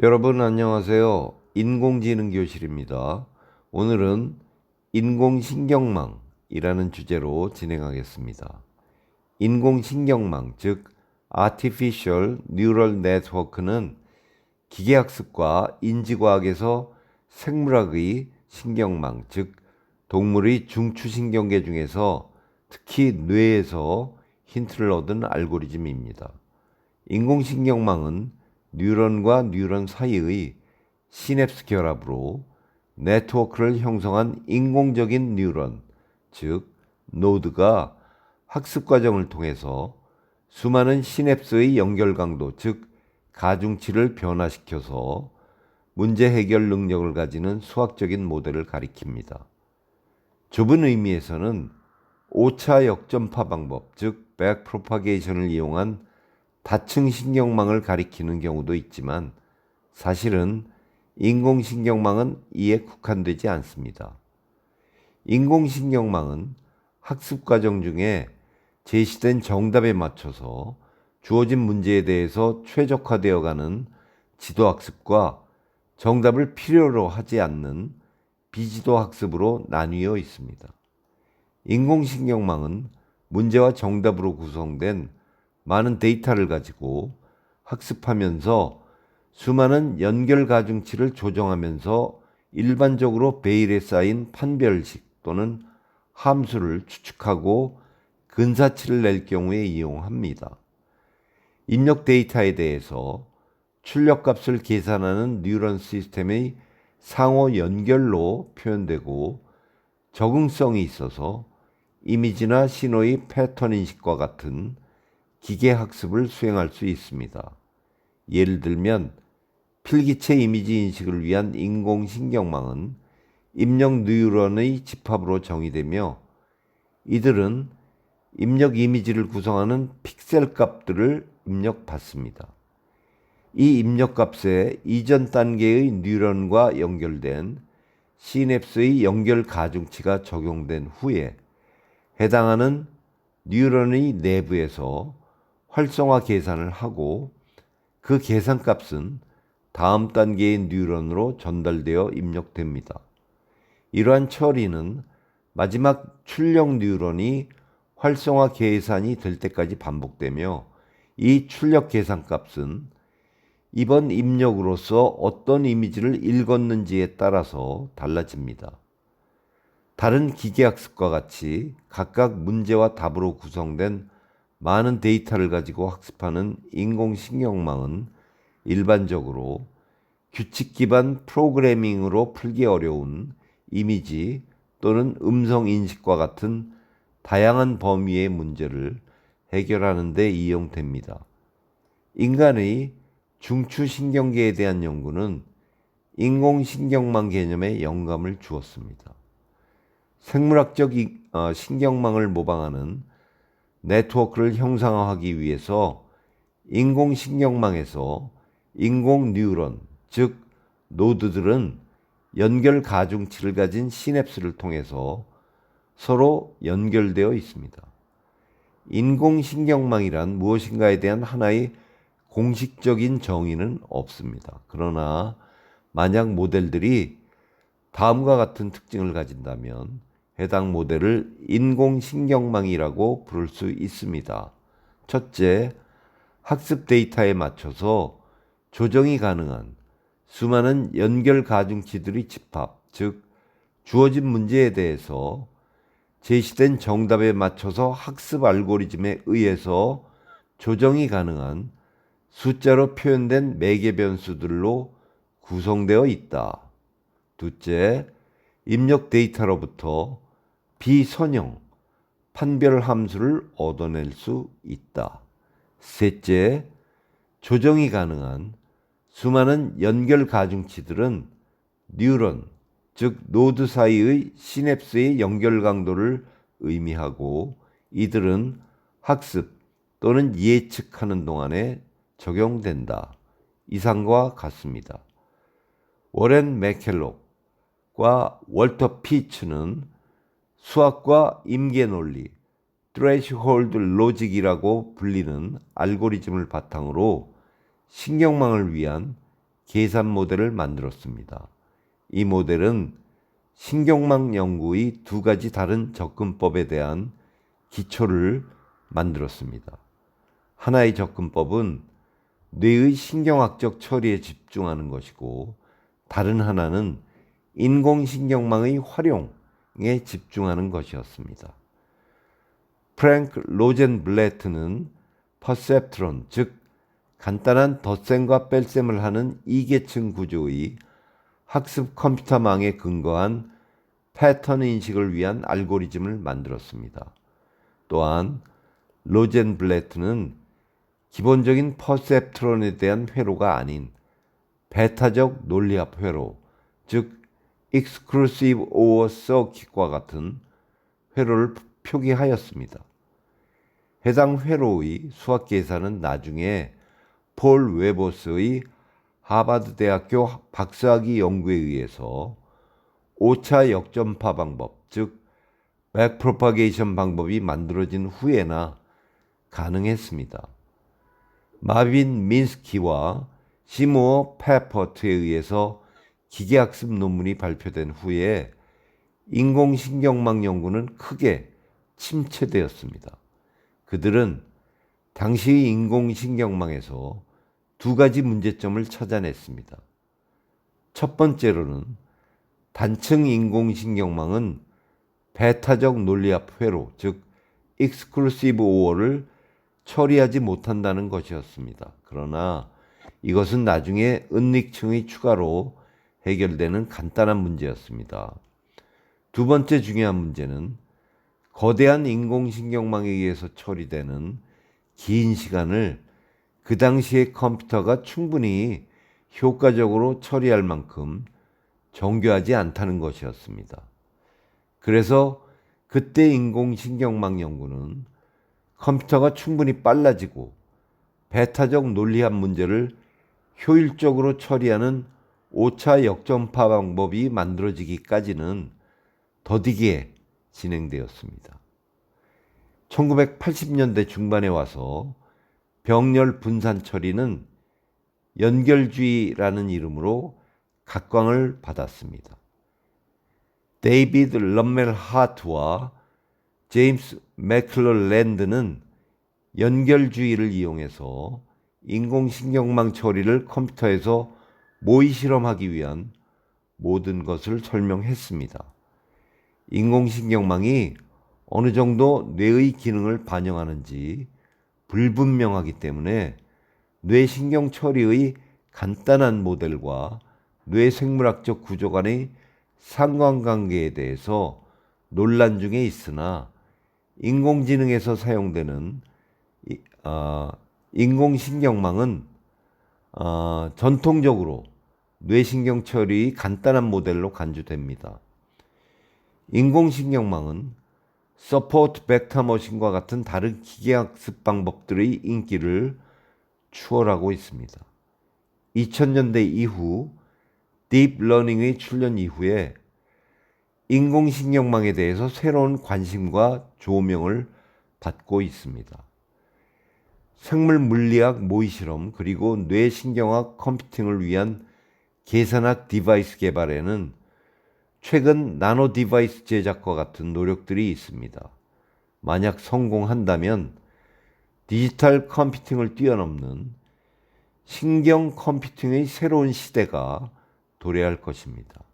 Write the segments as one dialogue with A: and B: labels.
A: 여러분 안녕하세요. 인공지능 교실입니다. 오늘은 인공신경망이라는 주제로 진행하겠습니다. 인공신경망, 즉 Artificial Neural Network는 기계학습과 인지과학에서 생물학의 신경망, 즉 동물의 중추신경계 중에서 특히 뇌에서 힌트를 얻은 알고리즘입니다. 인공신경망은 뉴런과 뉴런 사이의 시냅스 결합으로 네트워크를 형성한 인공적인 뉴런, 즉 노드가 학습 과정을 통해서 수많은 시냅스의 연결 강도, 즉 가중치를 변화시켜서 문제 해결 능력을 가지는 수학적인 모델을 가리킵니다. 좁은 의미에서는 오차 역전파 방법, 즉 백프로파게이션을 이용한 다층 신경망을 가리키는 경우도 있지만 사실은 인공신경망은 이에 국한되지 않습니다. 인공신경망은 학습 과정 중에 제시된 정답에 맞춰서 주어진 문제에 대해서 최적화되어 가는 지도학습과 정답을 필요로 하지 않는 비지도학습으로 나뉘어 있습니다. 인공신경망은 문제와 정답으로 구성된 많은 데이터를 가지고 학습하면서 수많은 연결 가중치를 조정하면서 일반적으로 베일에 쌓인 판별식 또는 함수를 추측하고 근사치를 낼 경우에 이용합니다. 입력 데이터에 대해서 출력값을 계산하는 뉴런 시스템의 상호 연결로 표현되고 적응성이 있어서 이미지나 신호의 패턴 인식과 같은 기계 학습을 수행할 수 있습니다. 예를 들면 필기체 이미지 인식을 위한 인공신경망은 입력 뉴런의 집합으로 정의되며 이들은 입력 이미지를 구성하는 픽셀 값들을 입력받습니다. 이 입력 값에 이전 단계의 뉴런과 연결된 시냅스의 연결 가중치가 적용된 후에 해당하는 뉴런의 내부에서 활성화 계산을 하고 그 계산값은 다음 단계의 뉴런으로 전달되어 입력됩니다. 이러한 처리는 마지막 출력 뉴런이 활성화 계산이 될 때까지 반복되며 이 출력 계산값은 이번 입력으로서 어떤 이미지를 읽었는지에 따라서 달라집니다. 다른 기계학습과 같이 각각 문제와 답으로 구성된 많은 데이터를 가지고 학습하는 인공신경망은 일반적으로 규칙 기반 프로그래밍으로 풀기 어려운 이미지 또는 음성 인식과 같은 다양한 범위의 문제를 해결하는 데 이용됩니다. 인간의 중추신경계에 대한 연구는 인공신경망 개념에 영감을 주었습니다. 생물학적 신경망을 모방하는 네트워크를 형상화하기 위해서 인공신경망에서 인공뉴런, 즉 노드들은 연결 가중치를 가진 시냅스를 통해서 서로 연결되어 있습니다. 인공신경망이란 무엇인가에 대한 하나의 공식적인 정의는 없습니다. 그러나 만약 모델들이 다음과 같은 특징을 가진다면 해당 모델을 인공신경망이라고 부를 수 있습니다. 첫째, 학습 데이터에 맞춰서 조정이 가능한 수많은 연결 가중치들의 집합, 즉 주어진 문제에 대해서 제시된 정답에 맞춰서 학습 알고리즘에 의해서 조정이 가능한 숫자로 표현된 매개 변수들로 구성되어 있다. 둘째, 입력 데이터로부터 비선형 판별 함수를 얻어낼 수 있다. 셋째, 조정이 가능한 수많은 연결 가중치들은 뉴런, 즉 노드 사이의 시냅스의 연결 강도를 의미하고 이들은 학습 또는 예측하는 동안에 적용된다. 이상과 같습니다. 워렌 맥켈록과 월터 피츠는 수학과 임계 논리, threshold logic이라고 불리는 알고리즘을 바탕으로 신경망을 위한 계산 모델을 만들었습니다. 이 모델은 신경망 연구의 두 가지 다른 접근법에 대한 기초를 만들었습니다. 하나의 접근법은 뇌의 신경학적 처리에 집중하는 것이고, 다른 하나는 인공신경망의 활용에 집중하는 것이었습니다. 프랭크 로젠블레트는 퍼셉트론, 즉 간단한 덧셈과 뺄셈을 하는 이계층 구조의 학습 컴퓨터망에 근거한 패턴 인식을 위한 알고리즘을 만들었습니다. 또한 로젠블레트는 기본적인 퍼셉트론에 대한 회로가 아닌 배타적 논리합 회로, 즉 Exclusive OR Circuit과 같은 회로를 표기하였습니다. 해당 회로의 수학 계산은 나중에 폴 웨버스의 하버드 대학교 박사학위 연구에 의해서 5차 역전파 방법, 즉 백프로파게이션 방법이 만들어진 후에나 가능했습니다. 마빈 민스키와 시모어 페퍼트에 의해서 기계학습 논문이 발표된 후에 인공신경망 연구는 크게 침체되었습니다. 그들은 당시 인공신경망에서 두 가지 문제점을 찾아냈습니다. 첫 번째로는 단층 인공신경망은 배타적 논리합 회로, 즉 익스클루시브 오어를 처리하지 못한다는 것이었습니다. 그러나 이것은 나중에 은닉층의 추가로 해결되는 간단한 문제였습니다. 두 번째 중요한 문제는 거대한 인공신경망에 의해서 처리되는 긴 시간을 그 당시의 컴퓨터가 충분히 효과적으로 처리할 만큼 정교하지 않다는 것이었습니다. 그래서 그때 인공신경망 연구는 컴퓨터가 충분히 빨라지고 배타적 논리합 문제를 효율적으로 처리하는 5차 역전파 방법이 만들어지기까지는 더디게 진행되었습니다. 1980년대 중반에 와서 병렬 분산 처리는 연결주의라는 이름으로 각광을 받았습니다. 데이비드 럼멜 하트와 제임스 맥클럴랜드는 연결주의를 이용해서 인공신경망 처리를 컴퓨터에서 모의 실험하기 위한 모든 것을 설명했습니다. 인공신경망이 어느 정도 뇌의 기능을 반영하는지 불분명하기 때문에 뇌신경 처리의 간단한 모델과 뇌생물학적 구조 간의 상관관계에 대해서 논란 중에 있으나 인공지능에서 사용되는 인공신경망은 전통적으로 뇌신경 처리의 간단한 모델로 간주됩니다. 인공신경망은 서포트 벡터 머신과 같은 다른 기계학습 방법들의 인기를 추월하고 있습니다. 2000년대 이후 딥러닝의 출현 이후에 인공신경망에 대해서 새로운 관심과 조명을 받고 있습니다. 생물 물리학 모의 실험 그리고 뇌신경학 컴퓨팅을 위한 계산학 디바이스 개발에는 최근 나노 디바이스 제작과 같은 노력들이 있습니다. 만약 성공한다면 디지털 컴퓨팅을 뛰어넘는 신경 컴퓨팅의 새로운 시대가 도래할 것입니다.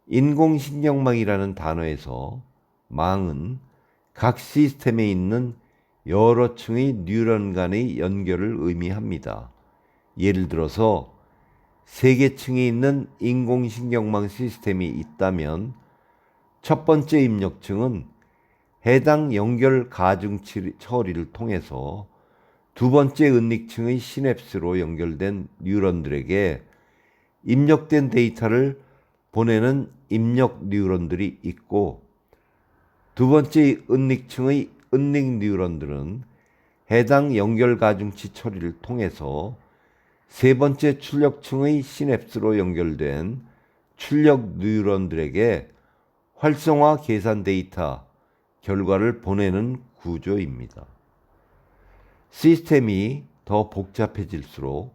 A: 인공신경망이라는 단어에서 망은 각 시스템에 있는 여러 층의 뉴런 간의 연결을 의미합니다. 예를 들어서 3개층이 있는 인공신경망 시스템이 있다면 첫 번째 입력층은 해당 연결 가중 처리를 통해서 두 번째 은닉층의 시냅스로 연결된 뉴런들에게 입력된 데이터를 보내는 입력 뉴런들이 있고, 두 번째 은닉층의 은닉 뉴런들은 해당 연결 가중치 처리를 통해서 세 번째 출력층의 시냅스로 연결된 출력 뉴런들에게 활성화 계산 데이터 결과를 보내는 구조입니다. 시스템이 더 복잡해질수록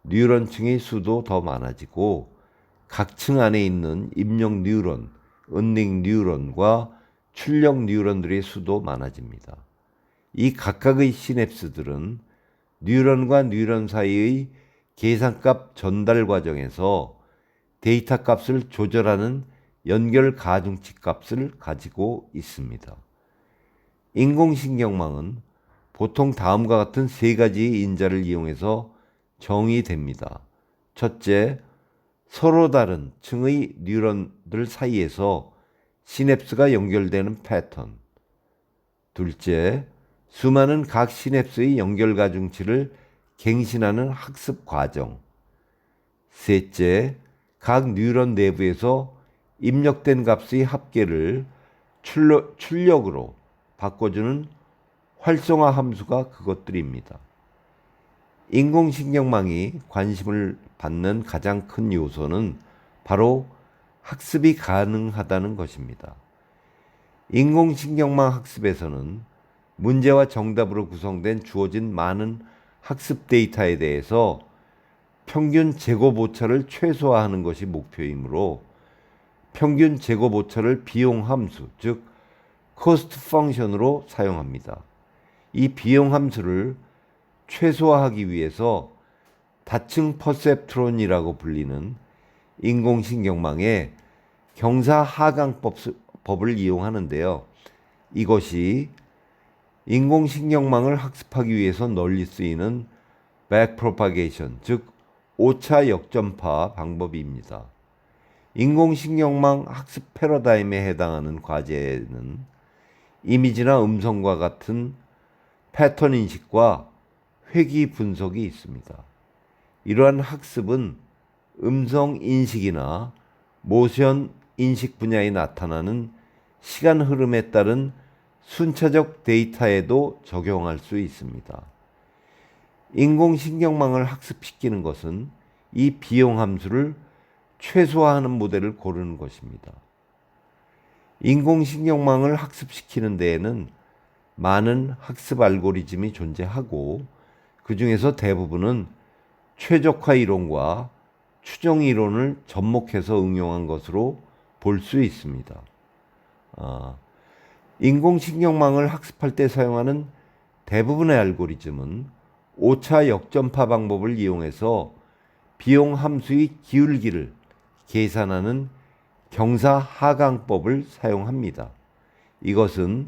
A: 뉴런층의 수도 더 많아지고 각 층 안에 있는 입력 뉴런, 은닉 뉴런과 출력 뉴런들의 수도 많아집니다. 이 각각의 시냅스들은 뉴런과 뉴런 사이의 계산값 전달 과정에서 데이터 값을 조절하는 연결 가중치 값을 가지고 있습니다. 인공신경망은 보통 다음과 같은 세 가지의 인자를 이용해서 정의됩니다. 첫째, 서로 다른 층의 뉴런들 사이에서 시냅스가 연결되는 패턴. 둘째, 수많은 각 시냅스의 연결 가중치를 갱신하는 학습 과정. 셋째, 각 뉴런 내부에서 입력된 값의 합계를 출력으로 바꿔주는 활성화 함수가 그것들입니다. 인공신경망이 관심을 받는 가장 큰 요소는 바로 학습이 가능하다는 것입니다. 인공신경망 학습에서는 문제와 정답으로 구성된 주어진 많은 학습 데이터에 대해서 평균 제곱 오차를 최소화하는 것이 목표이므로 평균 제곱 오차를 비용 함수, 즉 코스트 펑션으로 사용합니다. 이 비용 함수를 최소화하기 위해서 다층 퍼셉트론이라고 불리는 인공신경망의 경사 하강법을 이용하는데요. 이것이 인공신경망을 학습하기 위해서 널리 쓰이는 백프로파게이션, 즉 오차 역전파 방법입니다. 인공신경망 학습 패러다임에 해당하는 과제는 이미지나 음성과 같은 패턴 인식과 회귀 분석이 있습니다. 이러한 학습은 음성 인식이나 모션 인식 분야에 나타나는 시간 흐름에 따른 순차적 데이터에도 적용할 수 있습니다. 인공신경망을 학습시키는 것은 이 비용 함수를 최소화하는 모델을 고르는 것입니다. 인공신경망을 학습시키는 데에는 많은 학습 알고리즘이 존재하고 그 중에서 대부분은 최적화 이론과 추정 이론을 접목해서 응용한 것으로 볼 수 있습니다. 인공신경망을 학습할 때 사용하는 대부분의 알고리즘은 오차 역전파 방법을 이용해서 비용 함수의 기울기를 계산하는 경사 하강법을 사용합니다. 이것은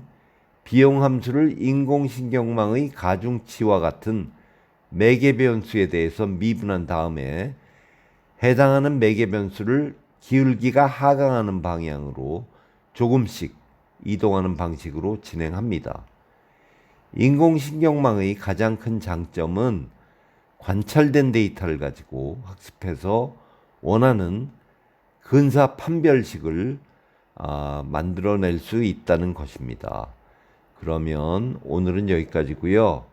A: 비용 함수를 인공신경망의 가중치와 같은 매개 변수에 대해서 미분한 다음에 해당하는 매개 변수를 기울기가 하강하는 방향으로 조금씩 이동하는 방식으로 진행합니다. 인공신경망의 가장 큰 장점은 관찰된 데이터를 가지고 학습해서 원하는 근사 판별식을 만들어낼 수 있다는 것입니다. 그러면 오늘은 여기까지고요.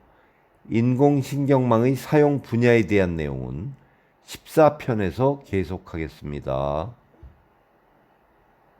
A: 인공신경망의 사용 분야에 대한 내용은 14편에서 계속하겠습니다.